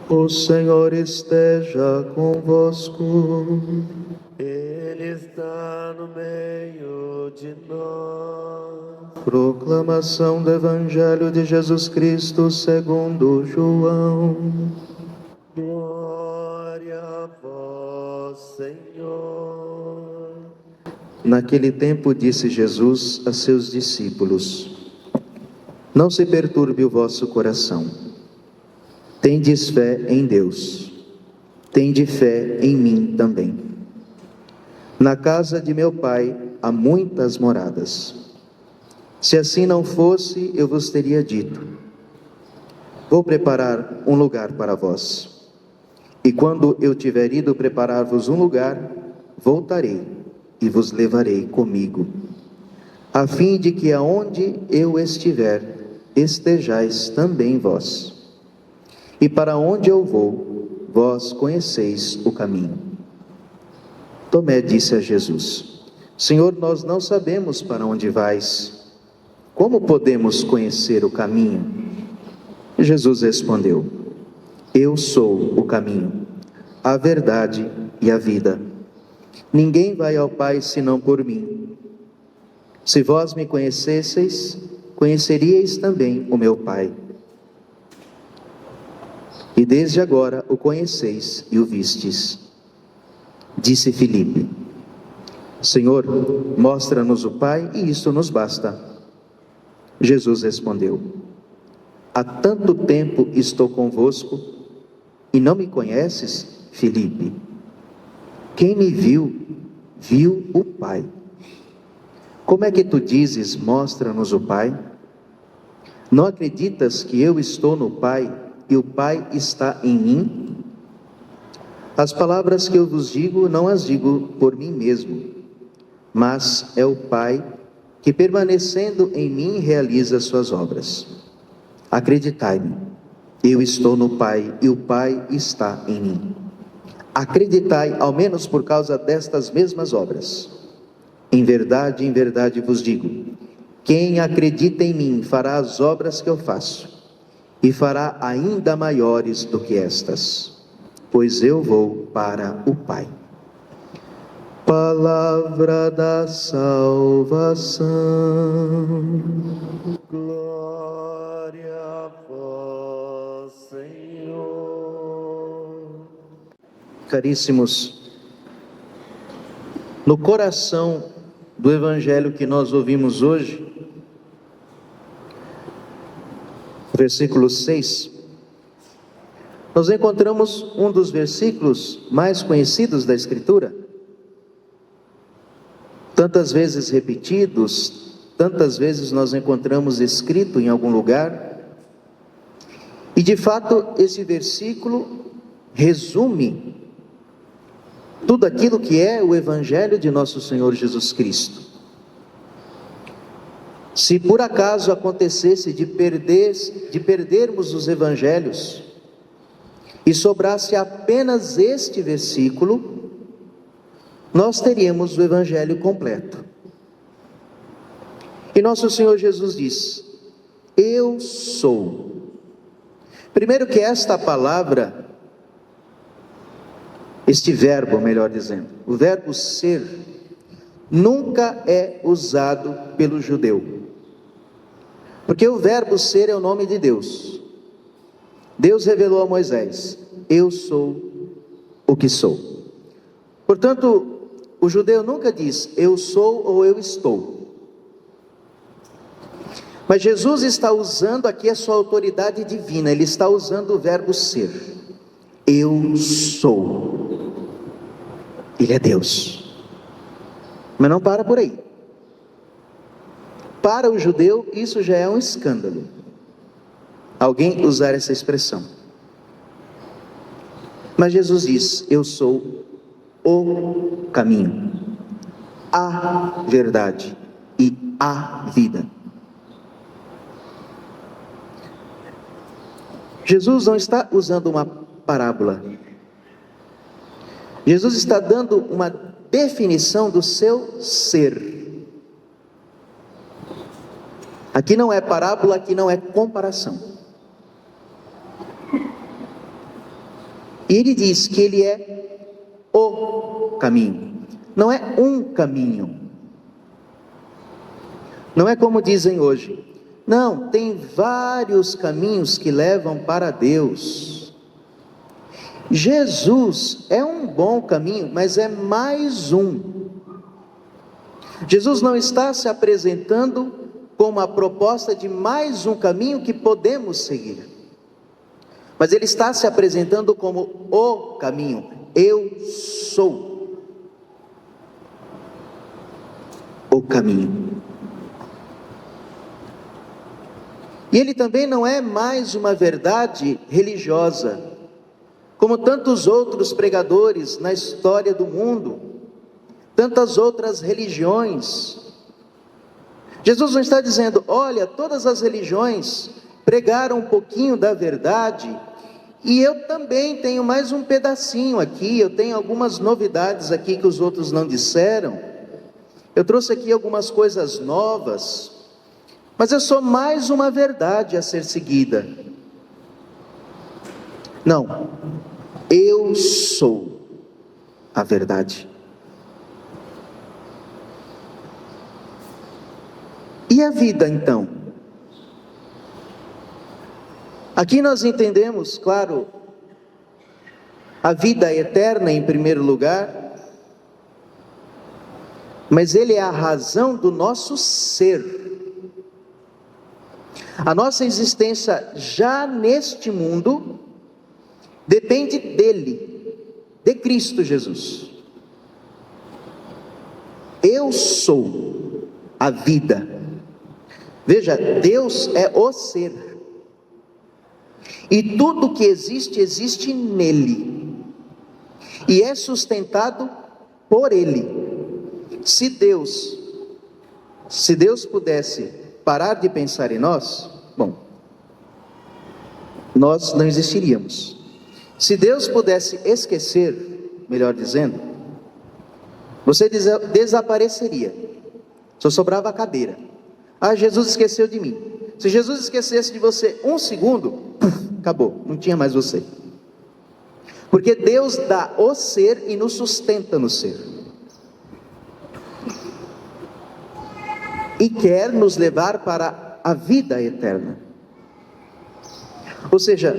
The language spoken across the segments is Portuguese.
O Senhor esteja convosco. Ele está no meio de nós. Proclamação do Evangelho de Jesus Cristo segundo João. Glória a vós, Senhor. Naquele tempo disse Jesus a seus discípulos: Não se perturbe o vosso coração. Tendes fé em Deus. Tende fé em mim também. Na casa de meu Pai há muitas moradas. Se assim não fosse, eu vos teria dito: Vou preparar um lugar para vós. E quando eu tiver ido preparar-vos um lugar, voltarei e vos levarei comigo, a fim de que aonde eu estiver, estejais também vós. E para onde eu vou, vós conheceis o caminho. Tomé disse a Jesus: Senhor, nós não sabemos para onde vais. Como podemos conhecer o caminho? Jesus respondeu: Eu sou o caminho, a verdade e a vida. Ninguém vai ao Pai senão por mim. Se vós me conhecesseis, conheceríeis também o meu Pai. E desde agora o conheceis e o vistes. Disse Filipe: Senhor, mostra-nos o Pai e isto nos basta. Jesus respondeu: Há tanto tempo estou convosco e não me conheces, Filipe? Quem me viu, viu o Pai. Como é que tu dizes, mostra-nos o Pai? Não acreditas que eu estou no Pai e o Pai está em mim? As palavras que eu vos digo, não as digo por mim mesmo, mas é o Pai que, permanecendo em mim, realiza suas obras. Acreditai-me, eu estou no Pai e o Pai está em mim. Acreditai, ao menos por causa destas mesmas obras. Em verdade vos digo, quem acredita em mim fará as obras que eu faço, e fará ainda maiores do que estas, pois eu vou para o Pai. Palavra da salvação. Glória a vós, Senhor. Caríssimos, no coração do Evangelho que nós ouvimos hoje, versículo 6, nós encontramos um dos versículos mais conhecidos da Escritura, tantas vezes repetidos, tantas vezes nós encontramos escrito em algum lugar, e de fato esse versículo resume tudo aquilo que é o Evangelho de nosso Senhor Jesus Cristo. Se por acaso acontecesse de perdermos os Evangelhos e sobrasse apenas este versículo, nós teríamos o Evangelho completo. E nosso Senhor Jesus diz: Eu sou. Primeiro que esta palavra, este verbo, melhor dizendo, o verbo ser, nunca é usado pelo judeu. Porque o verbo ser é o nome de Deus. Deus revelou a Moisés: Eu sou o que sou. Portanto, o judeu nunca diz eu sou ou eu estou. Mas Jesus está usando aqui a sua autoridade divina, ele está usando o verbo ser. Eu sou. Ele é Deus. Mas não para por aí. Para o judeu, isso já é um escândalo, alguém usar essa expressão. Mas Jesus diz: Eu sou o caminho, a verdade e a vida. Jesus não está usando uma parábola. Jesus está dando uma definição do seu ser. Aqui não é parábola, aqui não é comparação. E ele diz que ele é o caminho, não é um caminho. Não é como dizem hoje. Não, tem vários caminhos que levam para Deus. Jesus é um bom caminho, mas é mais um. Jesus não está se apresentando como a proposta de mais um caminho que podemos seguir, mas ele está se apresentando como o caminho. Eu sou o caminho. E ele também não é mais uma verdade religiosa, como tantos outros pregadores na história do mundo, tantas outras religiões. Jesus não está dizendo, olha, todas as religiões pregaram um pouquinho da verdade, e eu também tenho mais um pedacinho aqui, eu tenho algumas novidades aqui que os outros não disseram, eu trouxe aqui algumas coisas novas, mas eu sou mais uma verdade a ser seguida. Não, eu sou a verdade. E a vida então? Aqui nós entendemos, claro, a vida eterna em primeiro lugar, mas ele é a razão do nosso ser. A nossa existência já neste mundo depende dele, de Cristo Jesus. Eu sou a vida. Veja, Deus é o ser. E tudo que existe, existe nele. E é sustentado por ele. Se Deus pudesse parar de pensar em nós, bom, nós não existiríamos. Se Deus pudesse esquecer, melhor dizendo, você desapareceria, só sobrava a cadeira. Ah, Jesus esqueceu de mim. Se Jesus esquecesse de você um segundo, acabou, não tinha mais você. Porque Deus dá o ser e nos sustenta no ser. E quer nos levar para a vida eterna. Ou seja,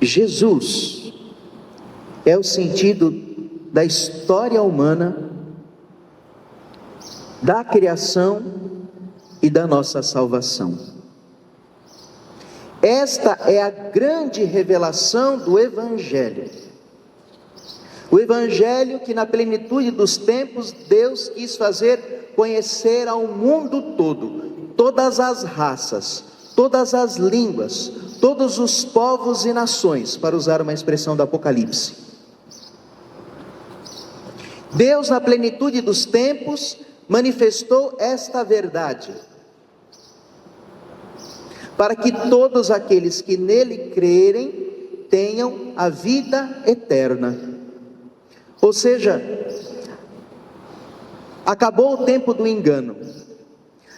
Jesus é o sentido da história humana, da criação e da nossa salvação. Esta é a grande revelação do Evangelho. O Evangelho que na plenitude dos tempos Deus quis fazer conhecer ao mundo todo, todas as raças, todas as línguas, todos os povos e nações, para usar uma expressão do Apocalipse. Deus na plenitude dos tempos manifestou esta verdade, para que todos aqueles que nele crerem tenham a vida eterna. Ou seja, acabou o tempo do engano,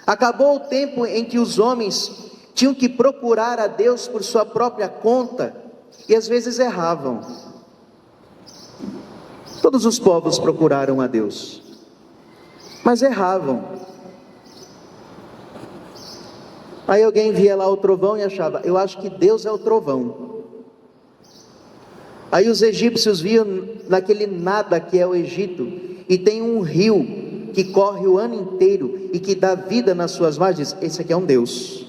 acabou o tempo em que os homens tinham que procurar a Deus por sua própria conta e às vezes erravam. Todos os povos procuraram a Deus, mas erravam. Aí alguém via lá o trovão e achava, eu acho que Deus é o trovão. Aí os egípcios viam naquele nada que é o Egito, e tem um rio que corre o ano inteiro e que dá vida nas suas margens. Esse aqui é um Deus.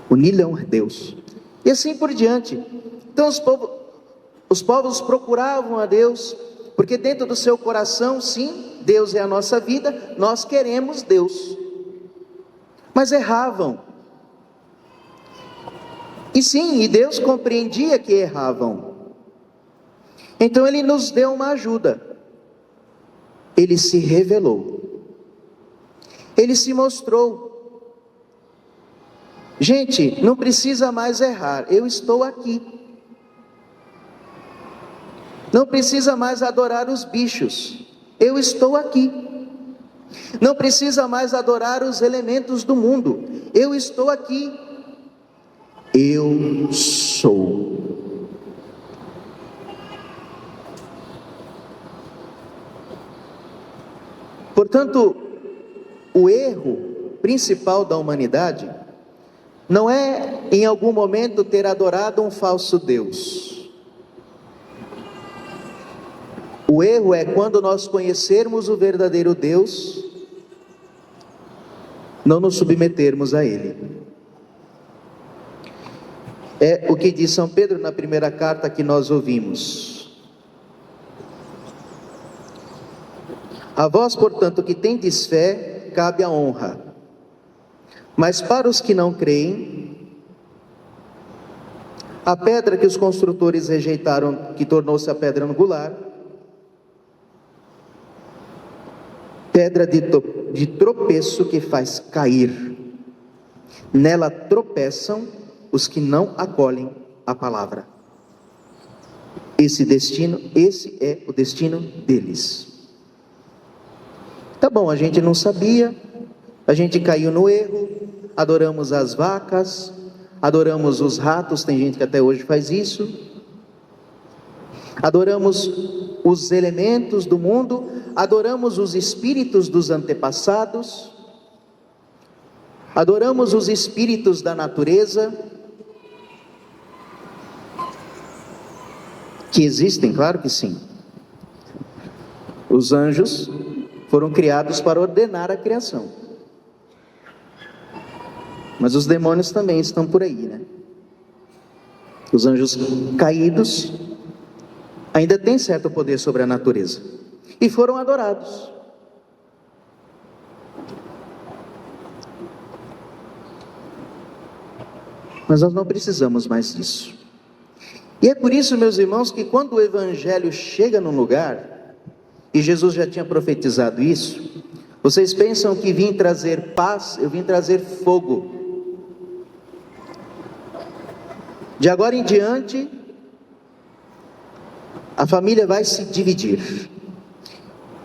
O Nilo é um Deus. E assim por diante. Então os povos procuravam a Deus, porque dentro do seu coração, sim, Deus é a nossa vida, nós queremos Deus. Mas erravam. E sim, e Deus compreendia que erravam. Então Ele nos deu uma ajuda. Ele se revelou. Ele se mostrou. Gente, não precisa mais errar, eu estou aqui. Não precisa mais adorar os bichos, eu estou aqui. Não precisa mais adorar os elementos do mundo, eu estou aqui. Eu sou. Portanto, o erro principal da humanidade não é em algum momento ter adorado um falso Deus. O erro é quando nós conhecermos o verdadeiro Deus, não nos submetermos a Ele. É o que diz São Pedro na primeira carta que nós ouvimos. A vós, portanto, que tendes fé, cabe a honra. Mas para os que não creem, a pedra que os construtores rejeitaram, que tornou-se a pedra angular, pedra de tropeço que faz cair. Nela tropeçam os que não acolhem a palavra. Esse é o destino deles. Tá bom, a gente não sabia, a gente caiu no erro, adoramos as vacas, adoramos os ratos, tem gente que até hoje faz isso, adoramos os elementos do mundo, adoramos os espíritos dos antepassados, adoramos os espíritos da natureza, que existem, claro que sim. Os anjos foram criados para ordenar a criação. Mas os demônios também estão por aí, né? Os anjos caídos ainda têm certo poder sobre a natureza. E foram adorados. Mas nós não precisamos mais disso. E é por isso, meus irmãos, que quando o Evangelho chega num lugar, e Jesus já tinha profetizado isso, vocês pensam que vim trazer paz, eu vim trazer fogo. De agora em diante, a família vai se dividir.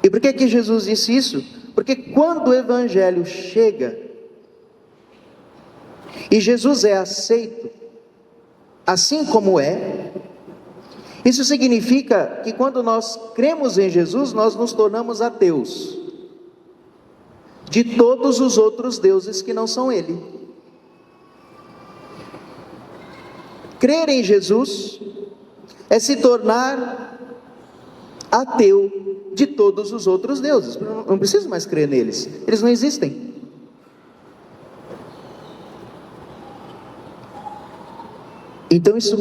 E por que Jesus disse isso? Porque quando o Evangelho chega, e Jesus é aceito, assim como é, isso significa que quando nós cremos em Jesus, nós nos tornamos ateus de todos os outros deuses que não são Ele. Crer em Jesus é se tornar ateu de todos os outros deuses. Não preciso mais crer neles, eles não existem. Então isso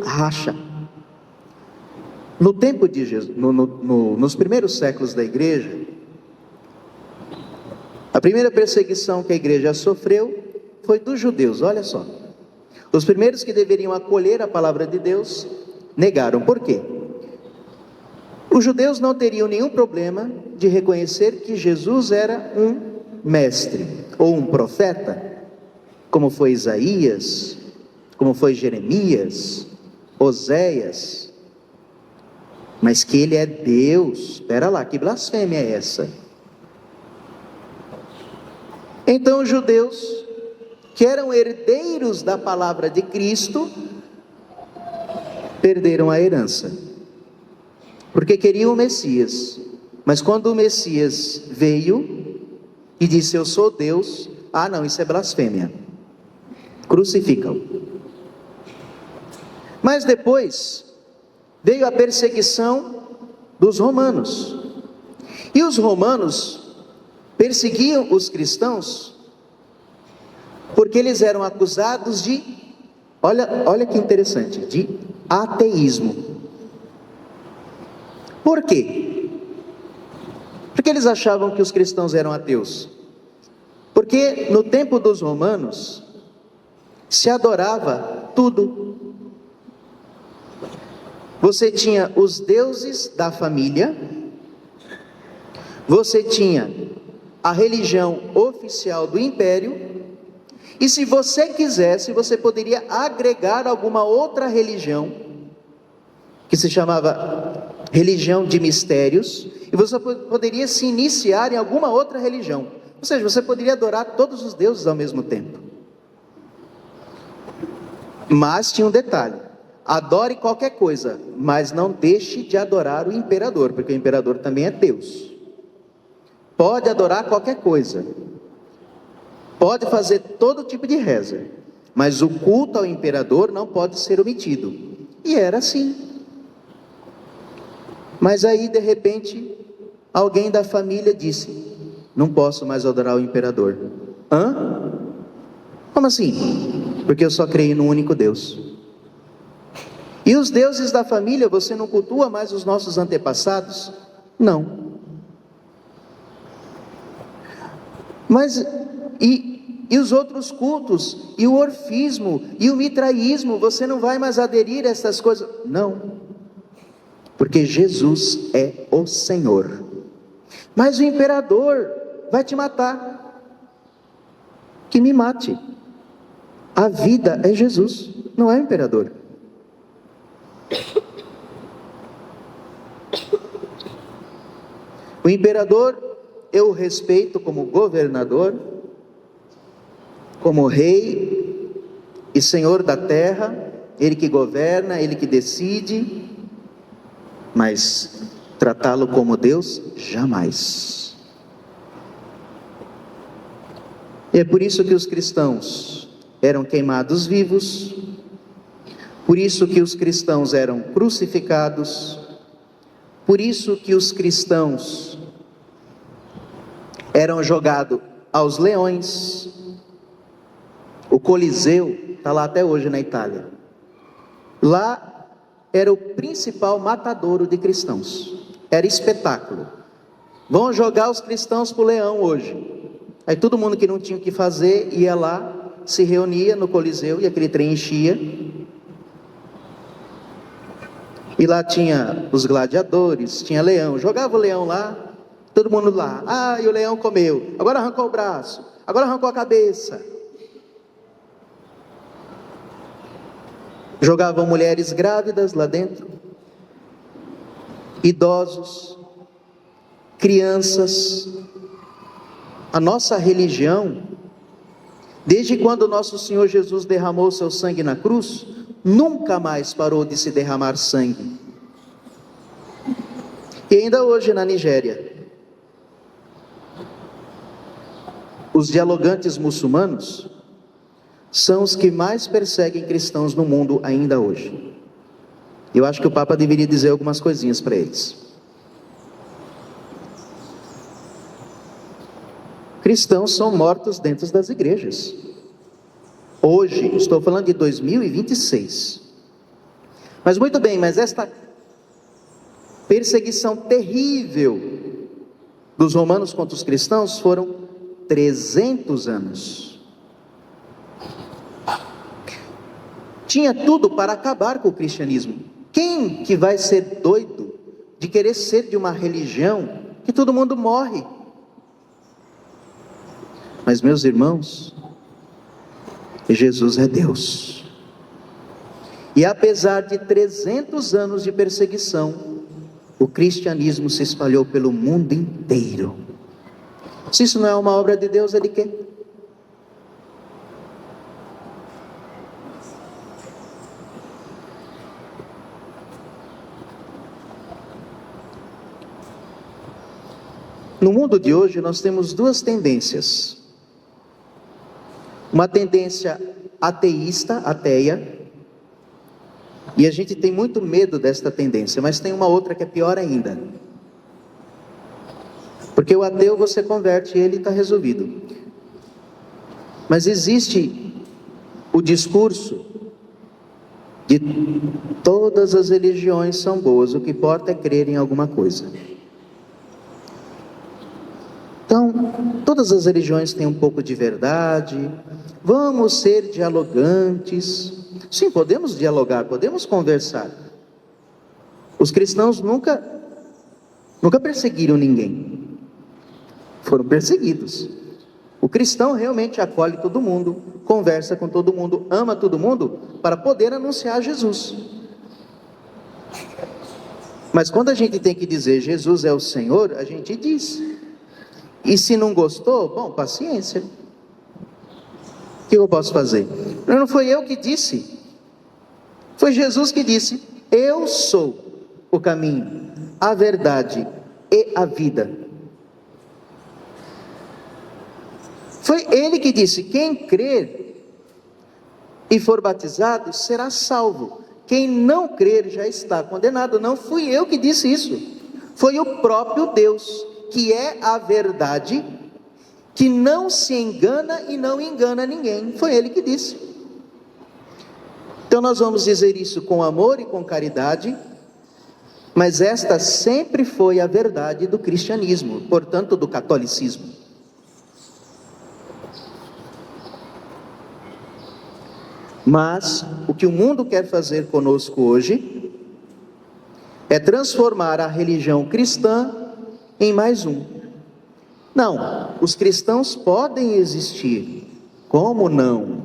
racha. No tempo de Jesus, nos primeiros séculos da igreja, a primeira perseguição que a igreja sofreu foi dos judeus, olha só. Os primeiros que deveriam acolher a palavra de Deus, negaram. Por quê? Os judeus não teriam nenhum problema de reconhecer que Jesus era um mestre, ou um profeta, como foi Isaías, como foi Jeremias, Oséias, mas que ele é Deus. Espera lá, que blasfêmia é essa? Então os judeus, que eram herdeiros da palavra de Cristo, perderam a herança, porque queriam o Messias, mas quando o Messias veio e disse eu sou Deus, não, isso é blasfêmia, crucificam. Mas depois veio a perseguição dos romanos, e os romanos perseguiam os cristãos, porque eles eram acusados de, olha que interessante, de ateísmo. Por quê? Porque eles achavam que os cristãos eram ateus. Porque no tempo dos romanos, se adorava tudo. Você tinha os deuses da família, você tinha a religião oficial do império, e se você quisesse, você poderia agregar alguma outra religião, que se chamava religião de mistérios, e você poderia se iniciar em alguma outra religião, ou seja, você poderia adorar todos os deuses ao mesmo tempo. Mas tinha um detalhe: adore qualquer coisa, mas não deixe de adorar o imperador, porque o imperador também é Deus. Pode adorar qualquer coisa, pode fazer todo tipo de reza, mas o culto ao imperador não pode ser omitido. E era assim. Mas aí, de repente, alguém da família disse: não posso mais adorar o imperador. Hã? Como assim? Porque eu só creio no único Deus. E os deuses da família, você não cultua mais os nossos antepassados? Não. Mas, e os outros cultos, e o orfismo, e o mitraísmo, você não vai mais aderir a essas coisas? Não. Porque Jesus é o Senhor. Mas o imperador vai te matar. Que me mate. A vida é Jesus, não é o imperador. O imperador eu respeito como governador, como rei e senhor da terra, ele que governa, ele que decide, mas tratá-lo como Deus, jamais. E é por isso que os cristãos eram queimados vivos, por isso que os cristãos eram crucificados, por isso que os cristãos eram jogados aos leões. O Coliseu está lá até hoje na Itália. Lá era o principal matadouro de cristãos, era espetáculo. Vão jogar os cristãos para o leão hoje. Aí todo mundo que não tinha o que fazer ia lá, se reunia no Coliseu e aquele trem enchia. E lá tinha os gladiadores, tinha leão, jogava o leão lá, todo mundo lá. Ah, e o leão comeu, agora arrancou o braço, agora arrancou a cabeça. Jogavam mulheres grávidas lá dentro, idosos, crianças. A nossa religião, desde quando nosso Senhor Jesus derramou seu sangue na cruz, nunca mais parou de se derramar sangue. E ainda hoje na Nigéria, os dialogantes muçulmanos são os que mais perseguem cristãos no mundo ainda hoje. Eu acho que o Papa deveria dizer algumas coisinhas para eles. Cristãos são mortos dentro das igrejas. Hoje, estou falando de 2026. Mas muito bem, mas esta perseguição terrível dos romanos contra os cristãos foram 300 anos. Tinha tudo para acabar com o cristianismo. Quem que vai ser doido de querer ser de uma religião que todo mundo morre? Mas meus irmãos, Jesus é Deus. E apesar de 300 anos de perseguição, o cristianismo se espalhou pelo mundo inteiro. Se isso não é uma obra de Deus, é de quê? No mundo de hoje nós temos duas tendências. Uma tendência ateísta, ateia, e a gente tem muito medo desta tendência, mas tem uma outra que é pior ainda. Porque o ateu você converte ele e está resolvido. Mas existe o discurso de todas as religiões são boas, o que importa é crer em alguma coisa. Então, todas as religiões têm um pouco de verdade, vamos ser dialogantes. Sim, podemos dialogar, podemos conversar. Os cristãos nunca perseguiram ninguém, foram perseguidos. O cristão realmente acolhe todo mundo, conversa com todo mundo, ama todo mundo, para poder anunciar Jesus. Mas quando a gente tem que dizer Jesus é o Senhor, a gente diz. E se não gostou, bom, paciência. O que eu posso fazer? Não foi eu que disse. Foi Jesus que disse: eu sou o caminho, a verdade e a vida. Foi Ele que disse: quem crer e for batizado será salvo. Quem não crer já está condenado. Não fui eu que disse isso. Foi o próprio Deus, que é a verdade, que não se engana e não engana ninguém. Foi Ele que disse. Então nós vamos dizer isso com amor e com caridade, mas esta sempre foi a verdade do cristianismo, portanto do catolicismo. Mas o que o mundo quer fazer conosco hoje é transformar a religião cristã em mais um. Não, os cristãos podem existir, como não?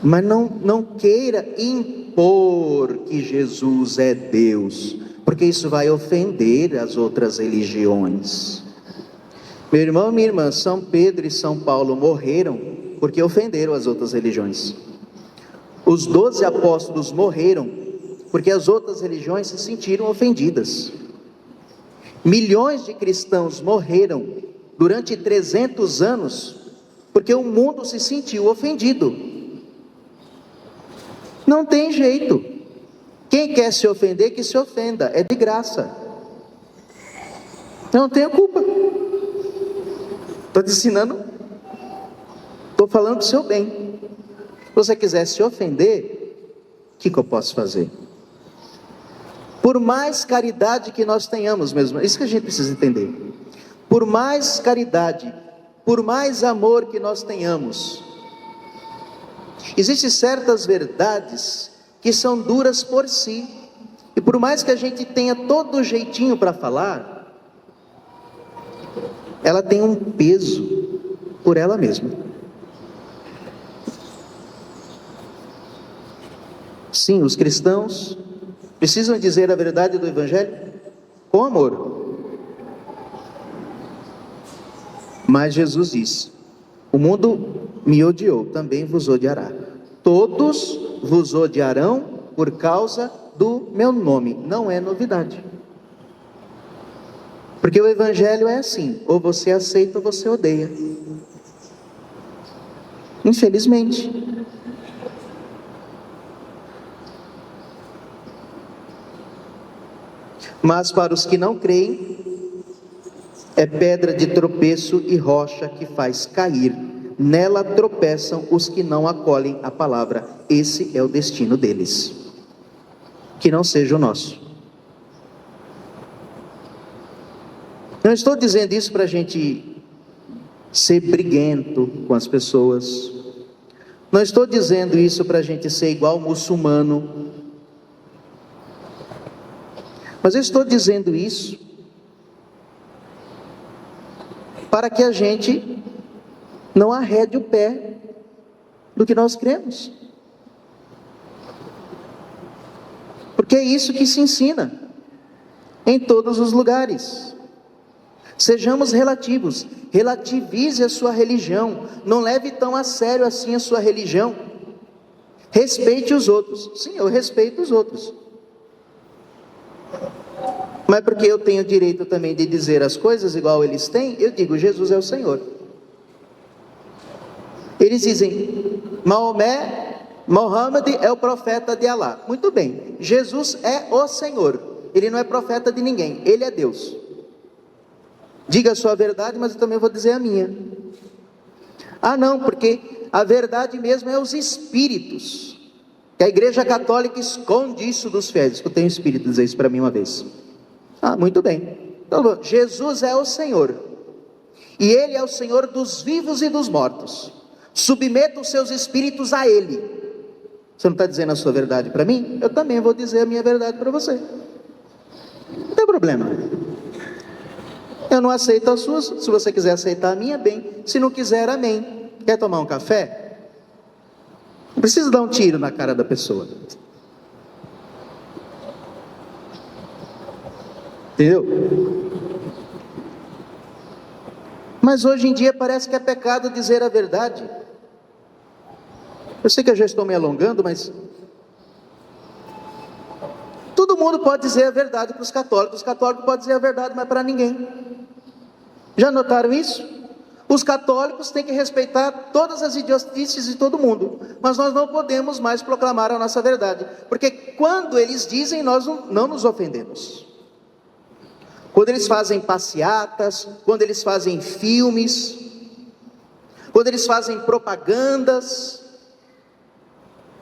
Mas não queira impor que Jesus é Deus, porque isso vai ofender as outras religiões. Meu irmão, minha irmã, São Pedro e São Paulo morreram porque ofenderam as outras religiões. Os 12 apóstolos morreram porque as outras religiões se sentiram ofendidas. Milhões de cristãos morreram durante 300 anos porque o mundo se sentiu ofendido. Não tem jeito. Quem quer se ofender, que se ofenda, é de graça. Eu não tenho culpa. Estou te ensinando, estou falando do seu bem. Se você quiser se ofender, o que eu posso fazer? Por mais caridade que nós tenhamos mesmo, isso que a gente precisa entender. Por mais caridade, por mais amor que nós tenhamos, existem certas verdades que são duras por si. E por mais que a gente tenha todo o jeitinho para falar, ela tem um peso por ela mesma. Sim, os cristãos precisam dizer a verdade do Evangelho com amor. Mas Jesus disse: o mundo me odiou, também vos odiará. Todos vos odiarão por causa do meu nome. Não é novidade. Porque o Evangelho é assim: ou você aceita ou você odeia. Infelizmente. Mas para os que não creem, é pedra de tropeço e rocha que faz cair. Nela tropeçam os que não acolhem a palavra. Esse é o destino deles. Que não seja o nosso. Não estou dizendo isso para a gente ser briguento com as pessoas. Não estou dizendo isso para a gente ser igual muçulmano. Mas eu estou dizendo isso para que a gente não arrede o pé do que nós cremos. Porque é isso que se ensina em todos os lugares. Sejamos relativos, relativize a sua religião, não leve tão a sério assim a sua religião. Respeite os outros. Sim, eu respeito os outros. Mas porque eu tenho direito também de dizer as coisas igual eles têm, eu digo: Jesus é o Senhor. Eles dizem: Mohammed é o profeta de Alá. Muito bem, Jesus é o Senhor. Ele não é profeta de ninguém, Ele é Deus. Diga a sua verdade, mas eu também vou dizer a minha. Ah não, porque a verdade mesmo é os espíritos. Que a Igreja Católica esconde isso dos fiéis. Escutei um espírito dizer isso para mim uma vez. Ah, muito bem. Então, Jesus é o Senhor. E Ele é o Senhor dos vivos e dos mortos. Submeta os seus espíritos a Ele. Você não está dizendo a sua verdade para mim? Eu também vou dizer a minha verdade para você. Não tem problema. Eu não aceito as suas. Se você quiser aceitar a minha, bem. Se não quiser, amém. Quer tomar um café? Não precisa dar um tiro na cara da pessoa. Entendeu? Mas hoje em dia parece que é pecado dizer a verdade. Eu sei que eu já estou me alongando, mas mundo pode dizer a verdade para os católicos podem dizer a verdade, mas para ninguém. Já notaram isso? Os católicos têm que respeitar todas as idiotices de todo mundo, mas nós não podemos mais proclamar a nossa verdade, porque quando eles dizem, nós não nos ofendemos. Quando eles fazem passeatas, quando eles fazem filmes, quando eles fazem propagandas,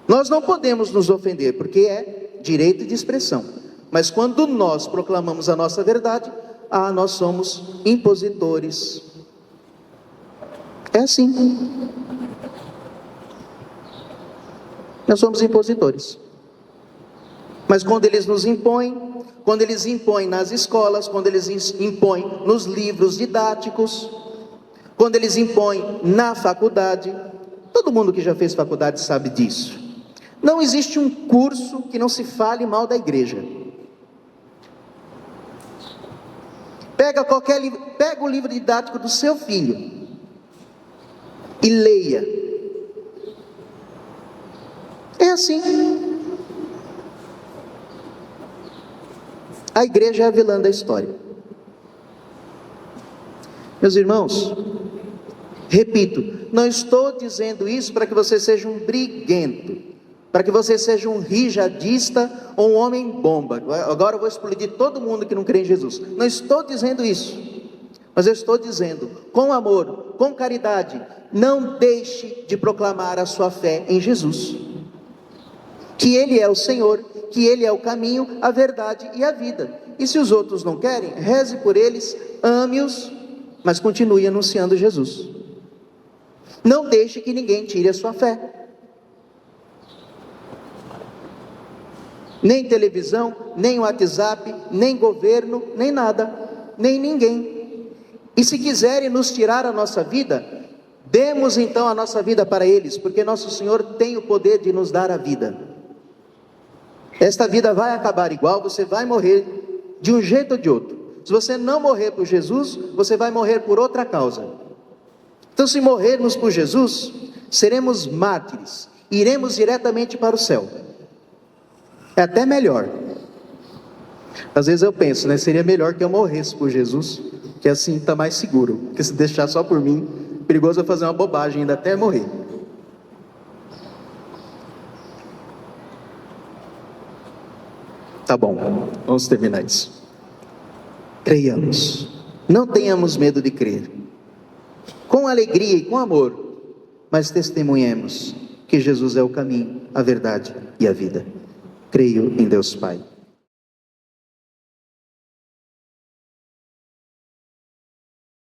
nós não podemos nos ofender, porque é direito de expressão. Mas quando nós proclamamos a nossa verdade, nós somos impositores. É assim. Nós somos impositores. Mas quando eles nos impõem, quando eles impõem nas escolas, quando eles impõem nos livros didáticos, quando eles impõem na faculdade, todo mundo que já fez faculdade sabe disso. Não existe um curso que não se fale mal da igreja. Pega o livro didático do seu filho e leia. É assim. A igreja é a vilã da história. Meus irmãos, repito, não estou dizendo isso para que você seja um briguento, para que você seja um rijadista ou um homem bomba. Agora eu vou explodir todo mundo que não crê em Jesus. Não estou dizendo isso, mas eu estou dizendo, com amor, com caridade, não deixe de proclamar a sua fé em Jesus, que Ele é o Senhor, que Ele é o caminho, a verdade e a vida. E se os outros não querem, reze por eles, ame-os, mas continue anunciando Jesus. Não deixe que ninguém tire a sua fé. Nem televisão, nem WhatsApp, nem governo, nem nada, nem ninguém. E se quiserem nos tirar a nossa vida, demos então a nossa vida para eles, porque nosso Senhor tem o poder de nos dar a vida. Esta vida vai acabar igual, você vai morrer de um jeito ou de outro. Se você não morrer por Jesus, você vai morrer por outra causa. Então, se morrermos por Jesus, seremos mártires, iremos diretamente para o céu. É até melhor. Às vezes eu penso, seria melhor que eu morresse por Jesus, que assim está mais seguro, porque se deixar só por mim, perigoso eu fazer uma bobagem ainda até morrer. Tá bom, vamos terminar isso. Creiamos, não tenhamos medo de crer, com alegria e com amor, mas testemunhemos que Jesus é o caminho, a verdade e a vida. Creio em Deus Pai,